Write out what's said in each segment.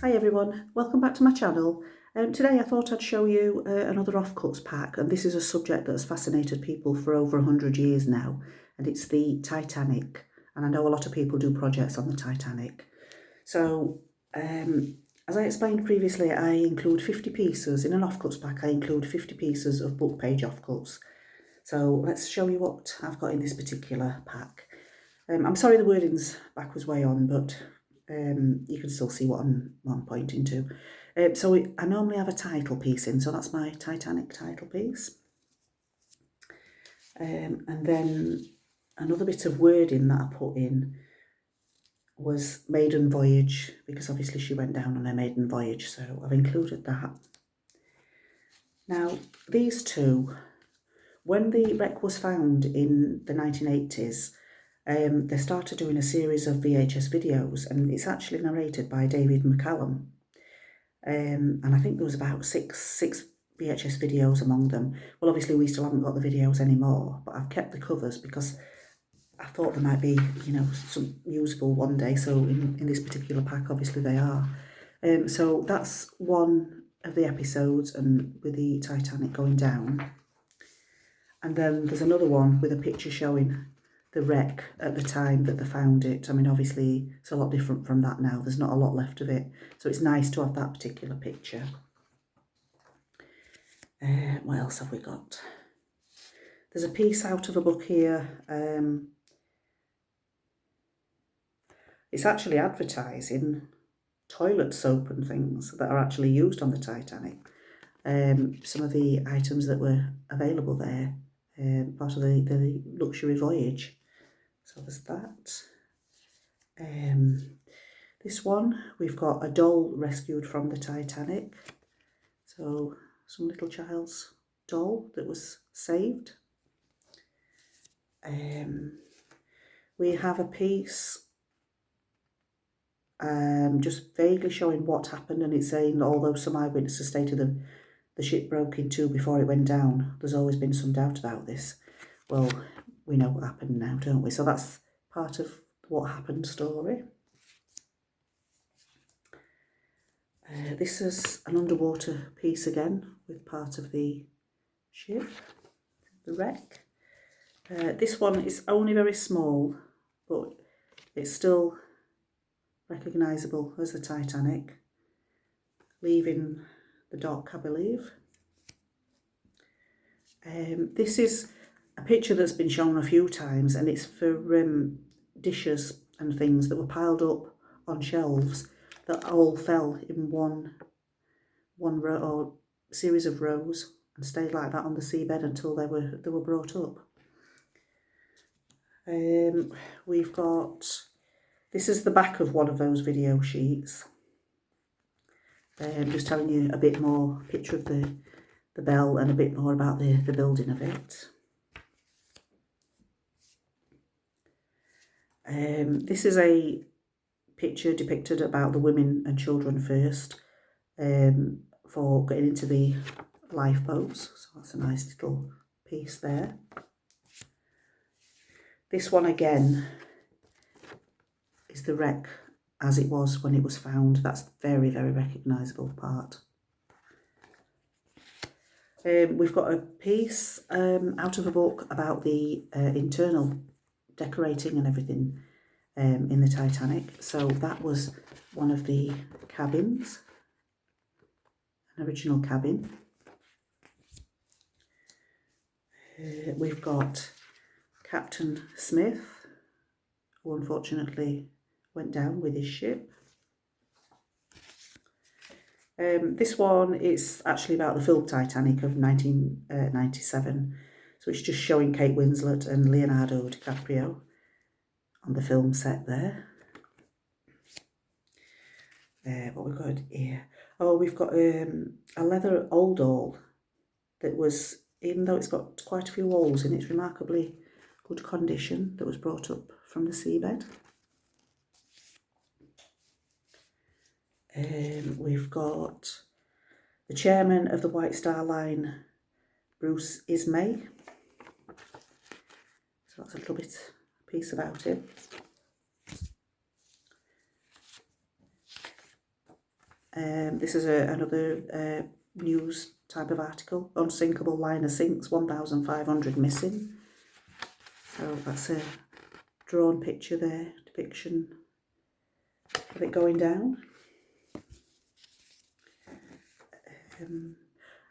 Hi everyone, welcome back to my channel. Today I thought I'd show you another offcuts pack, and this is a subject that's fascinated people for over 100 years now, and it's the Titanic. And I know a lot of people do projects on the Titanic. So as I explained previously, I include 50 pieces in an offcuts pack. I include 50 pieces of book page offcuts. So let's show you what I've got in this particular pack. I'm sorry the wording's backwards way on, but you can still see what I'm pointing to. I normally have a title piece in, so that's my Titanic title piece. And then another bit of wording that I put in was maiden voyage, because obviously she went down on her maiden voyage, so I've included that. Now, these two, when the wreck was found in the 1980s, they started doing a series of VHS videos, and it's actually narrated by David McCallum. And I think there was about six VHS videos among them. Well, obviously we still haven't got the videos anymore, but I've kept the covers because I thought there might be, you know, some usable one day. So in this particular pack, obviously they are. So that's one of the episodes, and with the Titanic going down. And then there's another one with a picture showing the wreck at the time that they found it. I mean, obviously it's a lot different from that now. There's not a lot left of it. So it's nice to have that particular picture. What else have we got? There's a piece out of a book here. It's actually advertising toilet soap and things that are actually used on the Titanic. Some of the items that were available there, part of the luxury voyage. So there's that. This one, we've got a doll rescued from the Titanic. So some little child's doll that was saved. We have a piece just vaguely showing what happened, and it's saying that although some eyewitnesses stated the ship broke in two before it went down, there's always been some doubt about this. Well, we know what happened now, don't we? So that's part of what happened story. This is an underwater piece again with part of the ship, the wreck. This one is only very small, but it's still recognisable as the Titanic, leaving the dock, I believe. This is a picture that's been shown a few times, and it's for dishes and things that were piled up on shelves that all fell in one row or series of rows and stayed like that on the seabed until they were brought up. We've got, this is the back of one of those video sheets. Just telling you a bit more picture of the bell and a bit more about the building of it. This is a picture depicted about the women and children first for getting into the lifeboats. So that's a nice little piece there. This one again is the wreck as it was when it was found. That's very, very recognisable part. We've got a piece out of a book about the internal decorating and everything in the Titanic. So that was one of the cabins, an original cabin. We've got Captain Smith, who unfortunately went down with his ship. This one is actually about the film Titanic of 1997. So it's just showing Kate Winslet and Leonardo DiCaprio on the film set there. What we've got here? Oh, we've got a leather old doll that was, even though it's got quite a few holes in its remarkably good condition, that was brought up from the seabed. We've got the chairman of the White Star Line, Bruce Ismay. So that's a little piece about it. This is another news type of article. Unsinkable liner sinks, 1,500 missing. So that's a drawn picture there, depiction of it going down.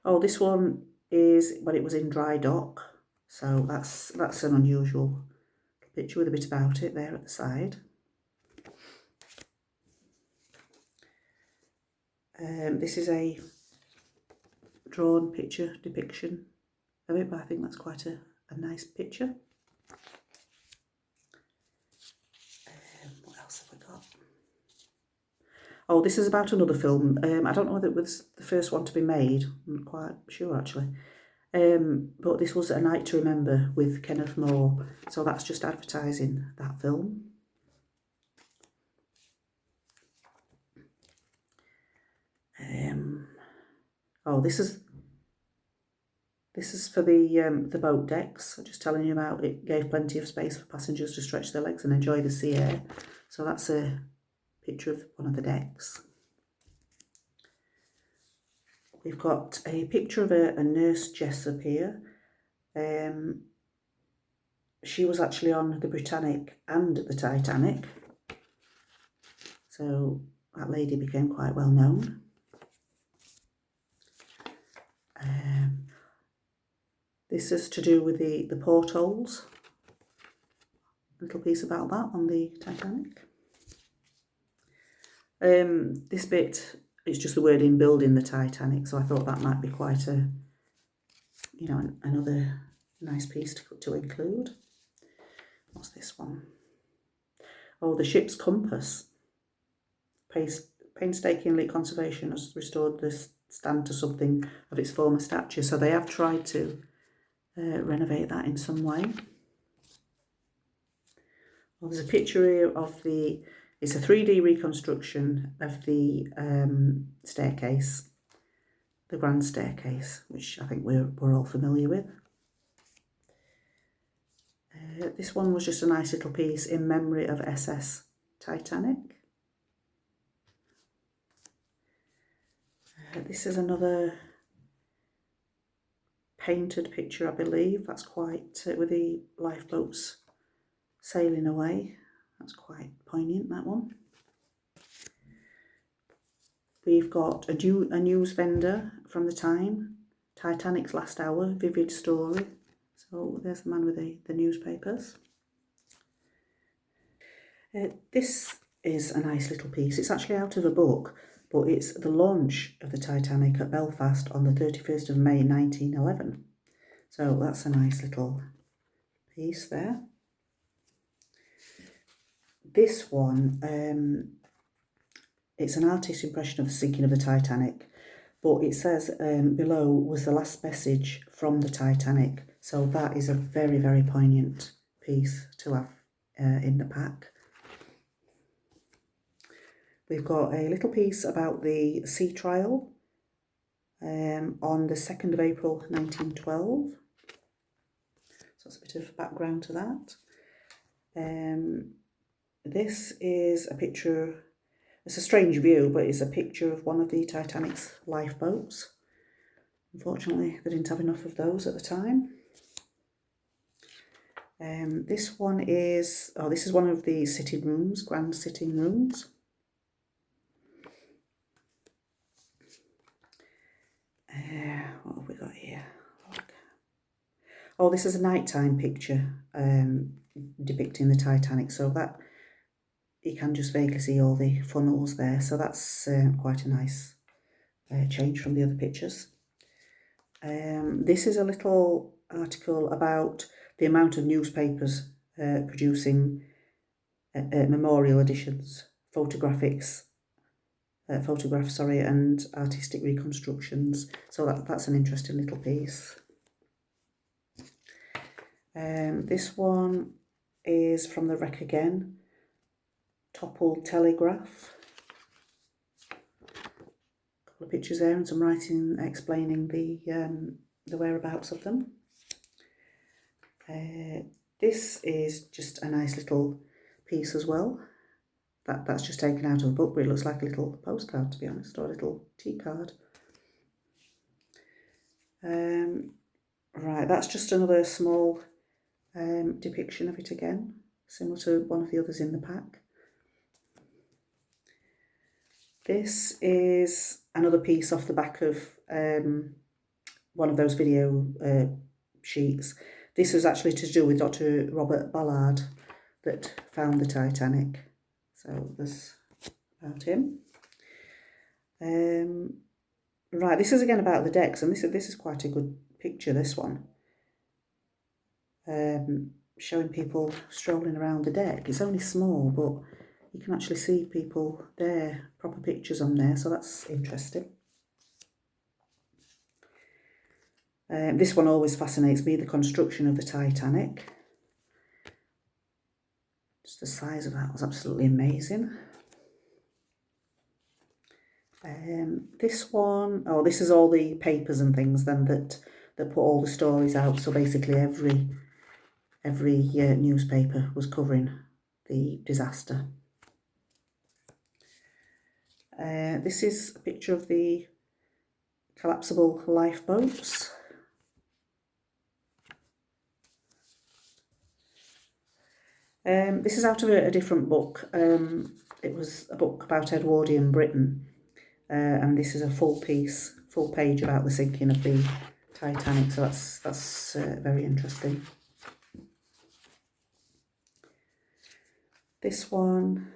Oh, this one is when it was in dry dock. So that's an unusual picture with a bit about it there at the side. This is a drawn picture depiction of it, but I think that's quite a nice picture. What else have I got? Oh, this is about another film. I don't know whether it was the first one to be made. I'm not quite sure actually. But this was A Night to Remember with Kenneth More. So that's just advertising that film. Oh, this is for the boat decks. Just telling you about it. Gave plenty of space for passengers to stretch their legs and enjoy the sea air. So that's a picture of one of the decks. We've got a picture of a nurse Jessup here. She was actually on the Britannic and the Titanic. So that lady became quite well known. This is to do with the portholes. A little piece about that on the Titanic. This bit is just the word in building the Titanic, so I thought that might be quite a, you know, another nice piece to include. What's this one? Oh, the ship's compass. Painstakingly conservation has restored this stand to something of its former stature, so they have tried to renovate that in some way. Well, there's a picture here of it's a 3D reconstruction of the staircase, the grand staircase, which I think we're all familiar with. This one was just a nice little piece in memory of SS Titanic. This is another painted picture, I believe. That's quite, with the lifeboats sailing away. That's quite poignant, that one. We've got a news vendor from the time. Titanic's last hour, vivid story. So there's the man with the newspapers. This is a nice little piece. It's actually out of a book, but it's the launch of the Titanic at Belfast on the 31st of May 1911. So that's a nice little piece there. This one, it's an artist's impression of the sinking of the Titanic, but it says below was the last message from the Titanic. So that is a very, very poignant piece to have in the pack. We've got a little piece about the sea trial on the 2nd of April 1912. So that's a bit of background to that. This is a picture, it's a strange view, but it's a picture of one of the Titanic's lifeboats. Unfortunately, they didn't have enough of those at the time. This one is, this is one of the sitting rooms, grand sitting rooms. What have we got here? Look. Oh, this is a nighttime picture depicting the Titanic, so that you can just vaguely see all the funnels there. So that's quite a nice change from the other pictures. This is a little article about the amount of newspapers producing memorial editions, photographs, and artistic reconstructions. So that's an interesting little piece. This one is from the wreck again. Toppled telegraph. A couple of pictures there and some writing explaining the whereabouts of them. This is just a nice little piece as well. that's just taken out of a book, but it looks like a little postcard, to be honest, or a little tea card. Right, that's just another small depiction of it again, similar to one of the others in the pack. This is another piece off the back of one of those video sheets. This was actually to do with Dr. Robert Ballard that found the Titanic. So there's about him. Right, this is again about the decks, and this is quite a good picture, this one. Showing people strolling around the deck. It's only small, but you can actually see people there, proper pictures on there, so that's interesting. This one always fascinates me, the construction of the Titanic. Just the size of that was absolutely amazing. This one, oh, this is all the papers and things then that put all the stories out. So basically every newspaper was covering the disaster. This is a picture of the collapsible lifeboats. This is out of a different book. It was a book about Edwardian Britain. And this is a full page about the sinking of the Titanic, so that's very interesting. This one,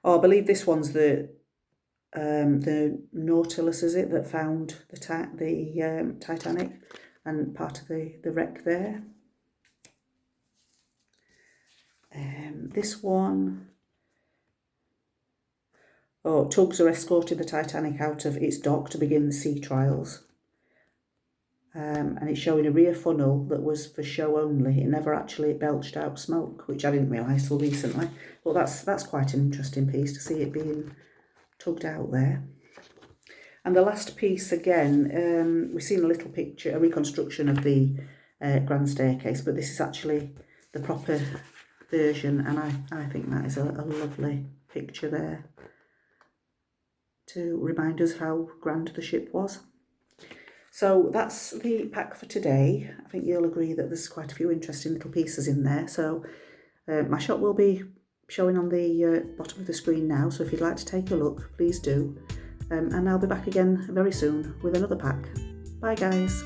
oh, I believe this one's the Nautilus, is it, that found the Titanic and part of the wreck there. This one, oh, tugs are escorting the Titanic out of its dock to begin the sea trials. And it's showing a rear funnel that was for show only. It never actually belched out smoke, which I didn't realise till recently. But that's quite an interesting piece to see it being tugged out there. And the last piece again, we've seen a little picture, a reconstruction of the grand staircase, but this is actually the proper version, and I think that is a lovely picture there to remind us how grand the ship was. So that's the pack for today. I think you'll agree that there's quite a few interesting little pieces in there. So my shop will be showing on the bottom of the screen now, so if you'd like to take a look, please do. And I'll be back again very soon with another pack. Bye guys.